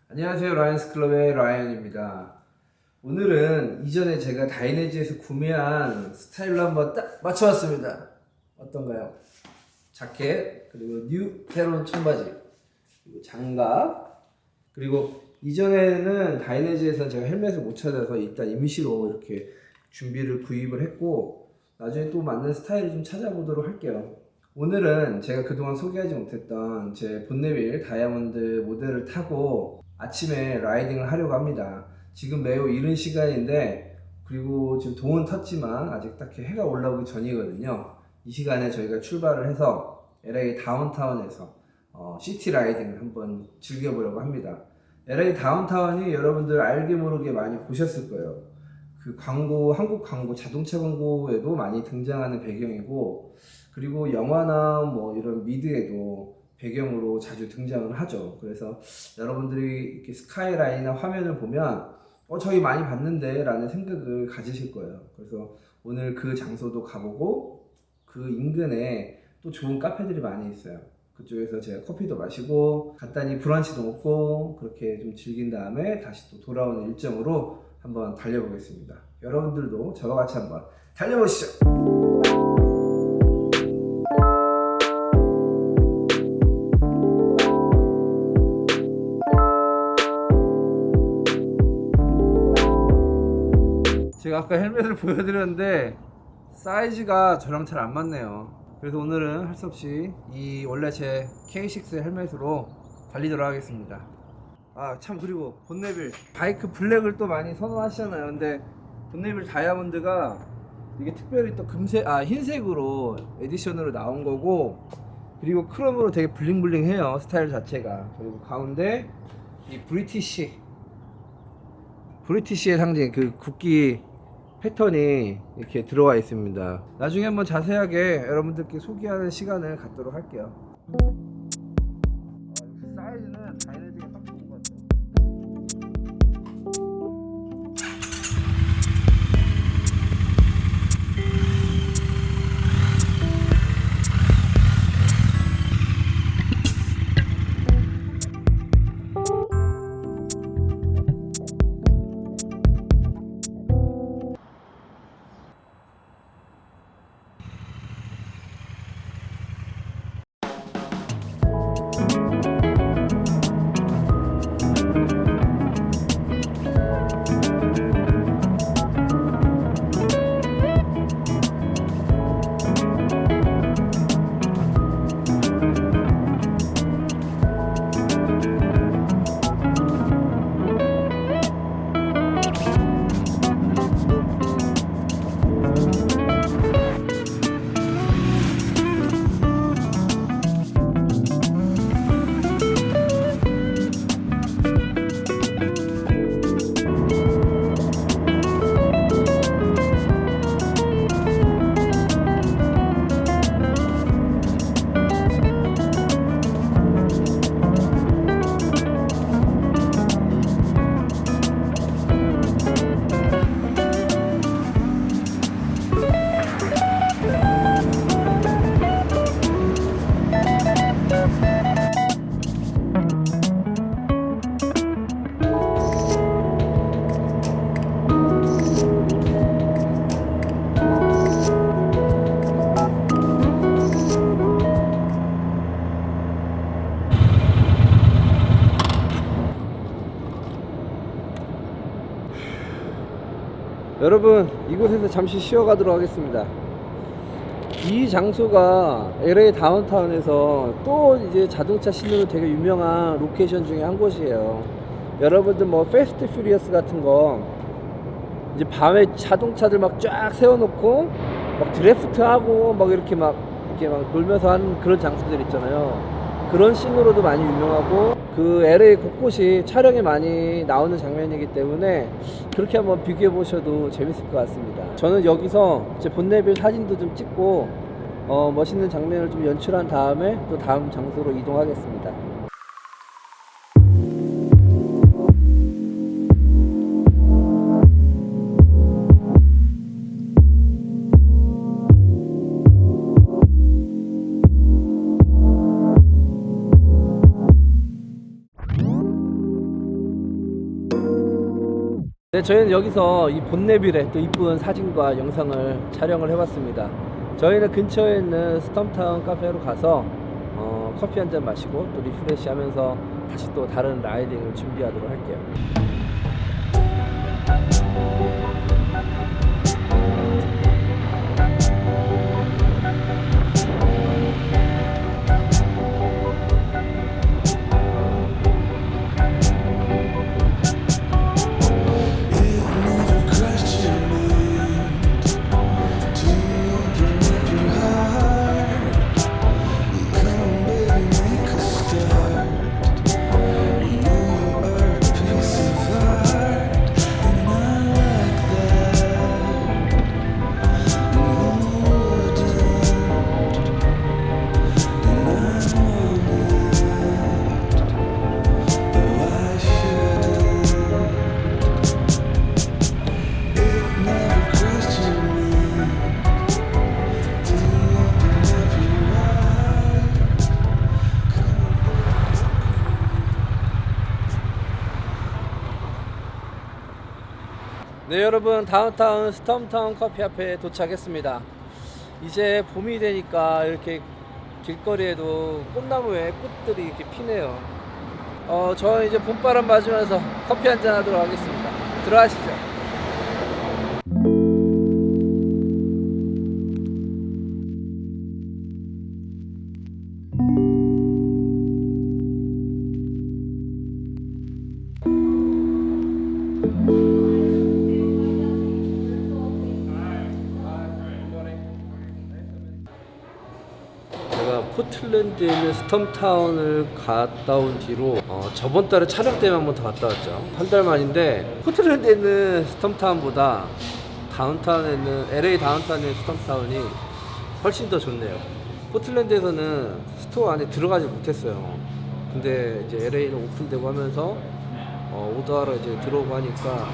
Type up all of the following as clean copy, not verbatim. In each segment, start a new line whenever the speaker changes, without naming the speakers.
안녕하세요. 라이언스 클럽의 라이언입니다. 오늘은 이전에 제가 다이내지에서 구매한 스타일로 한번 딱 맞춰왔습니다. 어떤가요? 자켓, 그리고 새로운 청바지, 그리고 장갑, 그리고 이전에는 다이내지에서 제가 헬멧을 못 찾아서 일단 임시로 이렇게 준비를 구입을 했고, 나중에 또 맞는 스타일을 좀 찾아보도록 할게요. 오늘은 제가 그동안 소개하지 못했던 제 본네빌 다이아몬드 모델을 타고 아침에 라이딩을 하려고 합니다. 지금 매우 이른 시간인데, 그리고 지금 동은 텄지만 아직 딱히 해가 올라오기 전이거든요. 이 시간에 저희가 출발을 해서 LA 다운타운에서 시티 라이딩을 한번 즐겨보려고 합니다. LA 다운타운이 여러분들 알게 모르게 많이 보셨을 거예요. 그 광고, 한국 광고, 자동차 광고에도 많이 등장하는 배경이고, 그리고 영화나 뭐 이런 미드에도 배경으로 자주 등장을 하죠. 그래서 여러분들이 이렇게 스카이라인이나 화면을 보면 저기 많이 봤는데 라는 생각을 가지실 거예요. 그래서 오늘 그 장소도 가보고, 그 인근에 또 좋은 카페들이 많이 있어요. 그쪽에서 제가 커피도 마시고 간단히 브런치도 먹고 그렇게 좀 즐긴 다음에 다시 또 돌아오는 일정으로 한번 달려보겠습니다. 여러분들도 저와 같이 한번 달려보시죠. 제가 아까 헬멧을 보여드렸는데 사이즈가 저랑 잘 안 맞네요. 그래서 오늘은 할 수 없이 이 원래 제 K6 헬멧으로 달리도록 하겠습니다. 아 참, 그리고 본네빌 바이크 블랙을 또 많이 선호하시잖아요. 근데 본네빌 다이아몬드가 이게 특별히 또 흰색으로 에디션으로 나온 거고, 그리고 크롬으로 되게 블링블링해요, 스타일 자체가. 그리고 가운데 이 브리티시의 상징, 그 국기 패턴이 이렇게 들어와 있습니다. 나중에 한번 자세하게 여러분들께 소개하는 시간을 갖도록 할게요. 사이즈는 다이내지가 딱 좋은 것 같아요. 여러분, 이곳에서 잠시 쉬어가도록 하겠습니다. 이 장소가 LA 다운타운에서 또 이제 자동차 씬으로 되게 유명한 로케이션 중에 한 곳이에요. 여러분들 뭐 패스트 퓨리어스 같은 거 이제 밤에 자동차들 막 쫙 세워놓고 막 드래프트하고 막 이렇게 막 놀면서 하는 그런 장소들 있잖아요. 그런 씬으로도 많이 유명하고, 그 LA 곳곳이 촬영에 많이 나오는 장면이기 때문에 그렇게 한번 비교해 보셔도 재밌을 것 같습니다. 저는 여기서 제 본네빌 사진도 좀 찍고 멋있는 장면을 좀 연출한 다음에 또 다음 장소로 이동하겠습니다. 네, 저희는 여기서 이 본네빌의 또 이쁜 사진과 영상을 촬영을 해봤습니다. 저희는 근처에 있는 스톰타운 카페로 가서 커피 한잔 마시고 또 리프레시 하면서 다시 또 다른 라이딩을 준비하도록 할게요. 네, 여러분, 다운타운 스톰타운 커피 앞에 도착했습니다. 이제 봄이 되니까 이렇게 길거리에도 꽃나무에 꽃들이 이렇게 피네요. 저 이제 봄바람 맞으면서 커피 한잔 하도록 하겠습니다. 들어가시죠. 포틀랜드에 있는 스톰타운을 갔다 온 뒤로 저번 달에 촬영 때문에 한번 더 갔다 왔죠. 한 달 만인데 포틀랜드에 있는 스톰타운보다 다운타운에 있는 LA 다운타운에 있는 스톰타운이 훨씬 더 좋네요. 포틀랜드에서는 스토어 안에 들어가지 못했어요. 근데 이제 LA는 오픈되고 하면서 오더하러 이제 들어오고 하니까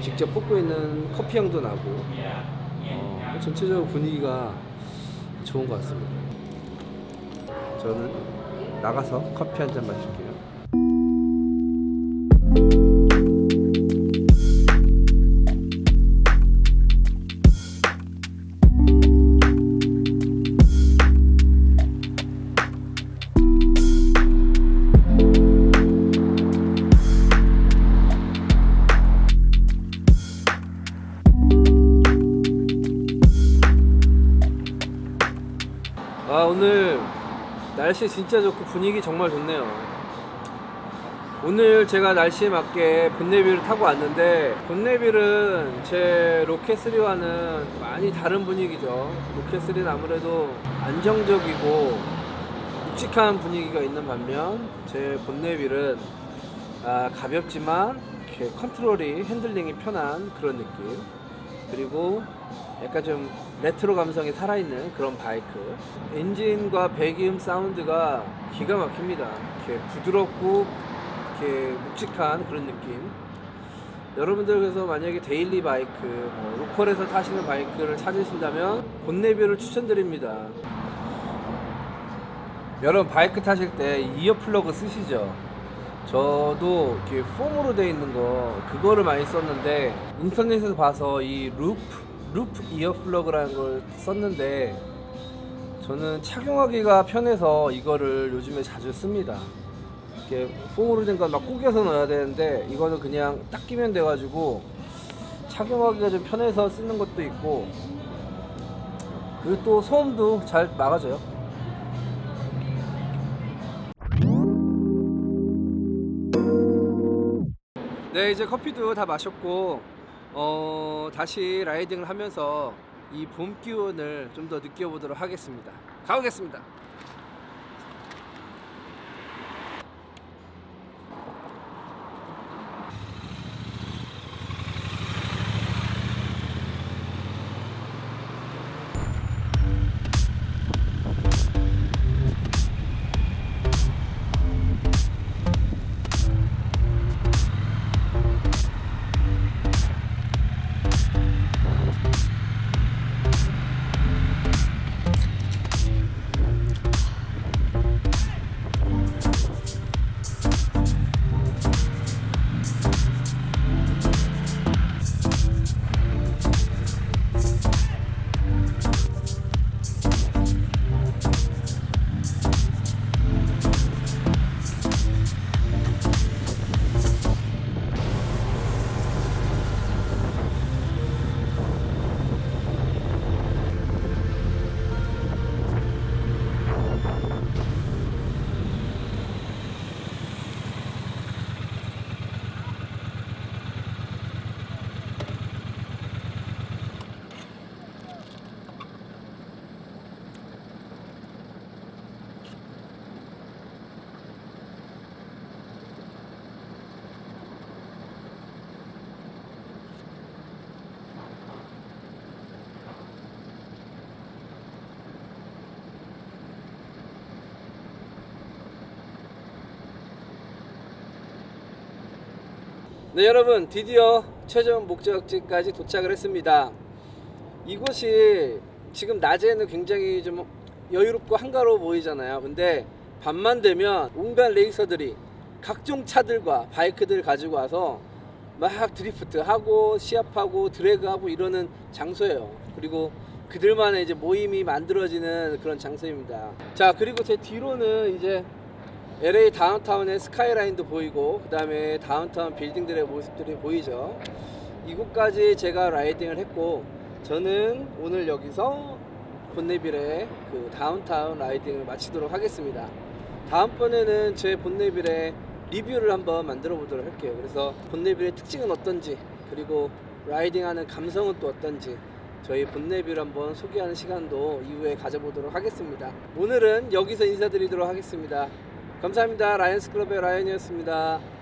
직접 뽑고 있는 커피 향도 나고 전체적으로 분위기가 좋은 것 같습니다. 저는 나가서 커피 한잔 마실게요. 오늘 날씨 진짜 좋고 분위기 정말 좋네요. 오늘 제가 날씨에 맞게 본네빌을 타고 왔는데, 본네빌은 제 로켓3와는 많이 다른 분위기죠. 로켓3는 아무래도 안정적이고 묵직한 분위기가 있는 반면, 제 본네빌은 가볍지만 이렇게 컨트롤이, 핸들링이 편한 그런 느낌, 그리고 약간 좀 레트로 감성이 살아있는 그런 바이크. 엔진과 배기음 사운드가 기가 막힙니다. 이렇게 부드럽고 이렇게 묵직한 그런 느낌. 여러분들 그래서 만약에 데일리 바이크, 로컬에서 타시는 바이크를 찾으신다면 본네빌을 추천드립니다. 여러분 바이크 타실 때 이어 플러그 쓰시죠? 저도 이렇게 폼으로 되어 있는 거 그거를 많이 썼는데, 인터넷에서 봐서 이 루프 이어 플러그라는 걸 썼는데 저는 착용하기가 편해서 이거를 요즘에 자주 씁니다. 이렇게 폼으로 된 건 막 구겨서 넣어야 되는데 이거는 그냥 딱 끼면 돼가지고 착용하기가 좀 편해서 쓰는 것도 있고, 그리고 또 소음도 잘 막아줘요. 네, 이제 커피도 다 마셨고 다시 라이딩을 하면서 이 봄 기운을 좀 더 느껴보도록 하겠습니다. 가보겠습니다. 네, 여러분, 드디어 최종 목적지까지 도착을 했습니다. 이곳이 지금 낮에는 굉장히 좀 여유롭고 한가로워 보이잖아요. 근데 밤만 되면 온갖 레이서들이 각종 차들과 바이크들 가지고 와서 막 드리프트하고 시합하고 드래그하고 이러는 장소예요. 그리고 그들만의 이제 모임이 만들어지는 그런 장소입니다. 자, 그리고 제 뒤로는 이제 LA 다운타운의 스카이라인도 보이고, 그 다음에 다운타운 빌딩들의 모습들이 보이죠. 이곳까지 제가 라이딩을 했고, 저는 오늘 여기서 본네빌의 그 다운타운 라이딩을 마치도록 하겠습니다. 다음번에는 제 본네빌의 리뷰를 한번 만들어 보도록 할게요. 그래서 본네빌의 특징은 어떤지, 그리고 라이딩하는 감성은 또 어떤지 저희 본네빌 한번 소개하는 시간도 이후에 가져보도록 하겠습니다. 오늘은 여기서 인사드리도록 하겠습니다. 감사합니다. 라이언스 클럽의 라이언이었습니다.